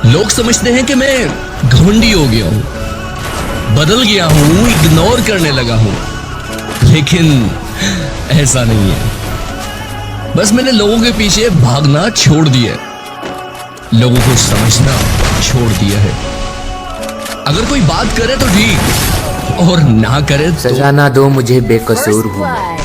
लोग समझते हैं कि मैं घमंडी हो गया हूं, बदल गया हूं, इग्नोर करने लगा हूं, लेकिन ऐसा नहीं है। बस मैंने लोगों के पीछे भागना छोड़ दिया है, लोगों को समझना छोड़ दिया है। अगर कोई बात करे तो ठीक, और ना करे तो सजा ना दो मुझे बेकसूर हूँ मैं,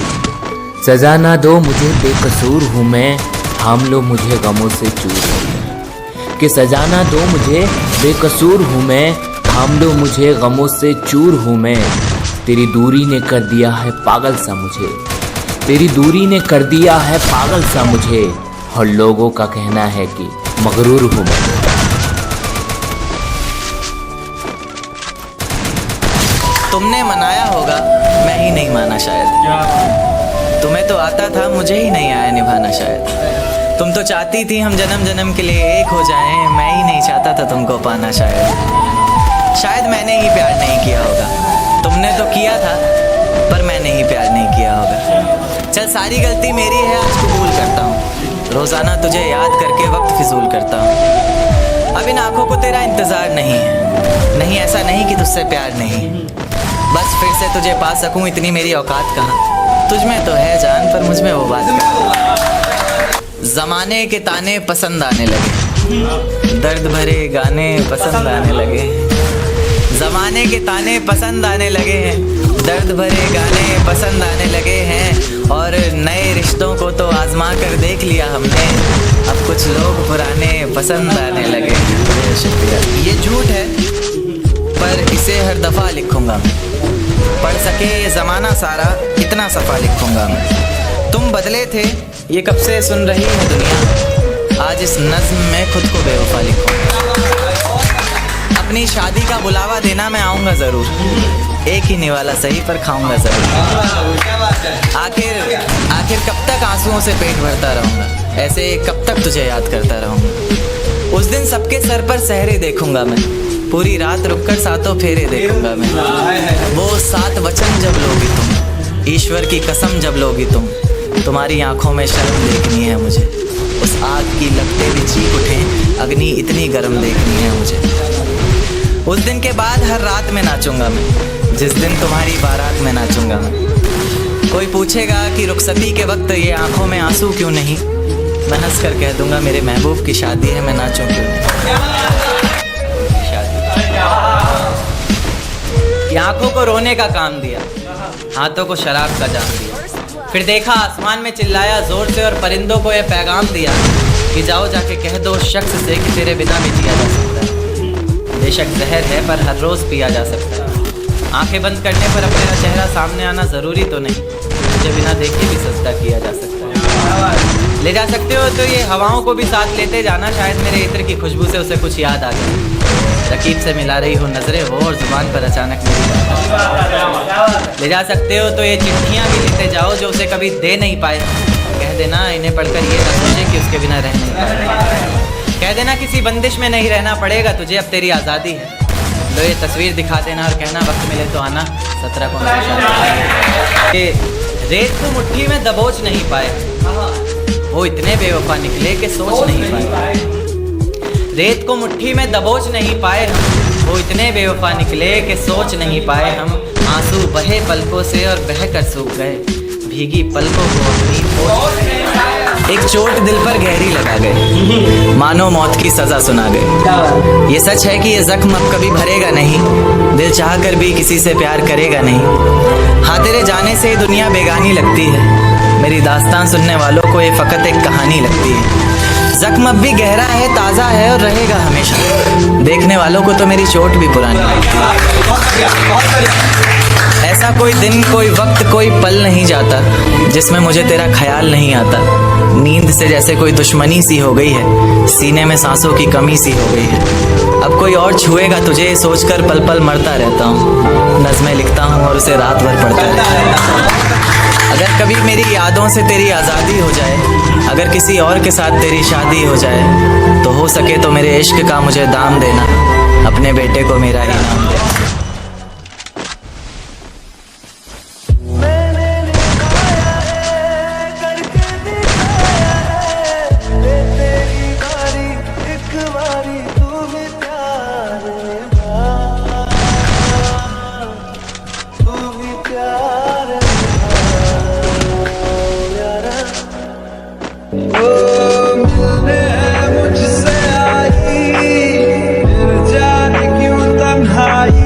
सजा ना दो मुझे बेकसूर हूँ मैं, थाम लो मुझे गमों से चूर हूँ मैं। कि सजा ना दो मुझे बेकसूर हूँ मैं, थाम लो मुझे गमों से चूर हूँ मैं। तेरी दूरी ने कर दिया है पागल सा मुझे, तेरी दूरी ने कर दिया है पागल सा मुझे, और लोगों का कहना है कि मगरूर हूँ मैं। तुमने मनाया होगा, मैं ही नहीं माना शायद। तुम्हें तो आता था, मुझे ही नहीं आया निभाना शायद। तुम तो चाहती थी हम जन्म जन्म के लिए एक हो जाएं, मैं ही नहीं चाहता था तुमको पाना शायद। शायद मैंने ही प्यार नहीं किया होगा, तुमने तो किया था, पर मैंने ही प्यार नहीं किया होगा। चल सारी गलती मेरी है, आज कबूल करता हूँ। रोज़ाना तुझे याद करके वक्त फिजूल करता हूँ। अब इन आँखों को तेरा इंतज़ार नहीं है, नहीं ऐसा नहीं कि तुझसे प्यार नहीं, बस फिर से तुझे पा सकूं इतनी मेरी औकात कहाँ। तुझ में तो है जान, पर मुझ में वो बात कहाँ। ज़माने के ताने पसंद आने लगे, दर्द भरे गाने पसंद आने लगे। ज़माने के ताने पसंद आने लगे हैं, दर्द भरे गाने पसंद आने लगे हैं। और नए रिश्तों को तो आजमा कर देख लिया हमने, अब कुछ लोग पुराने पसंद आने लगे। शुक्रिया। ये झूठ है पर इसे हर दफ़ा लिखूंगा मैं, पढ़ सके ये ज़माना सारा इतना सफ़ा लिखूंगा मैं। तुम बदले थे ये कब से सुन रही है दुनिया, आज इस नज़्म में खुद को बेवफा लिखूंगा। अपनी शादी का बुलावा देना मैं आऊँगा ज़रूर, एक ही निवाला सही पर खाऊंगा ज़रूर। आखिर कब तक आंसुओं से पेट भरता रहूँगा, ऐसे कब तक तुझे याद करता रहूँगा। उस दिन सबके सर पर सहरे देखूंगा मैं, पूरी रात रुककर सातों फेरे देखूंगा मैं। वो 7 वचन जब लोगी तुम, ईश्वर की कसम जब लोगी तुम, तुम्हारी आंखों में शर्म देखनी है मुझे। उस आग की लपटें भी चीख उठें, अग्नि इतनी गर्म देखनी है मुझे। उस दिन के बाद हर रात में नाचूंगा मैं, जिस दिन तुम्हारी बारात में नाचूंगा मैं। कोई पूछेगा कि रुखसती के वक्त ये आंखों में आंसू क्यों नहीं, मैं हंस कर कह दूंगा मेरे महबूब की शादी है, मैं नाचूं क्यों नहीं। आंखों को रोने का काम दिया, हाथों को शराब का जाम दिया, फिर देखा आसमान में चिल्लाया जोर से और परिंदों को यह पैगाम दिया कि जाओ जाके कह दो उस शख्स से कि तेरे बिना भी जिया जा सकता है। बेशक जहर है पर हर रोज़ पिया जा सकता है। आंखें बंद करने पर अब मेरा चेहरा सामने आना ज़रूरी तो नहीं, मुझे बिना देखे भी सजदा किया जा सकता है। ले जा सकते हो तो ये हवाओं को भी साथ लेते जाना, शायद मेरे इत्र की खुशबू से उसे कुछ याद आ जाए। रकीब से मिला रही हो नजरें वो, और जुबान पर अचानक मेरी बात। ले जा सकते हो तो ये चिट्ठियाँ भी लेते जाओ जो उसे कभी दे नहीं पाए, कह देना इन्हें पढ़कर ये न सोचे कि उसके बिना रह नहीं पाए। कह देना किसी बंदिश में नहीं रहना पड़ेगा तुझे, अब तेरी आज़ादी है। लो ये तस्वीर दिखा देना और कहना वक्त मिले तो आना, 17 को रेत को मुट्ठी में दबोच नहीं पाए, वो इतने बेवफा निकले कि सोच नहीं पाए। रेत को मुट्ठी में दबोच नहीं पाए हम, वो इतने बेवफा निकले कि सोच नहीं पाए हम। आंसू बहे पलकों से और बह कर सूख गए, भीगी पलकों को अपनी एक चोट दिल पर गहरी लगा गई, मानो मौत की सज़ा सुना गई। ये सच है कि ये जख्म अब कभी भरेगा नहीं, दिल चाह कर भी किसी से प्यार करेगा नहीं। हाँ तेरे जाने से दुनिया बेगानी लगती है, मेरी दास्तान सुनने वालों को ये फ़कत एक कहानी लगती है। जख्म अब भी गहरा है, ताज़ा है और रहेगा हमेशा, देखने वालों को तो मेरी चोट भी पुरानी लगती है। ऐसा कोई दिन, कोई वक्त, कोई पल नहीं जाता जिसमें मुझे तेरा ख्याल नहीं आता। नींद से जैसे कोई दुश्मनी सी हो गई है, सीने में सांसों की कमी सी हो गई है। अब कोई और छुएगा तुझे सोचकर पल पल मरता रहता हूँ, नज़्में लिखता हूँ और उसे रात भर पढ़ता रहता हूँ। अगर कभी मेरी यादों से तेरी आज़ादी हो जाए, अगर किसी और के साथ तेरी शादी हो जाए, तो हो सके तो मेरे इश्क का मुझे दाम देना, अपने बेटे को मेरा ही नाम देना। तेरी बारी एक बारी तू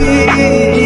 भी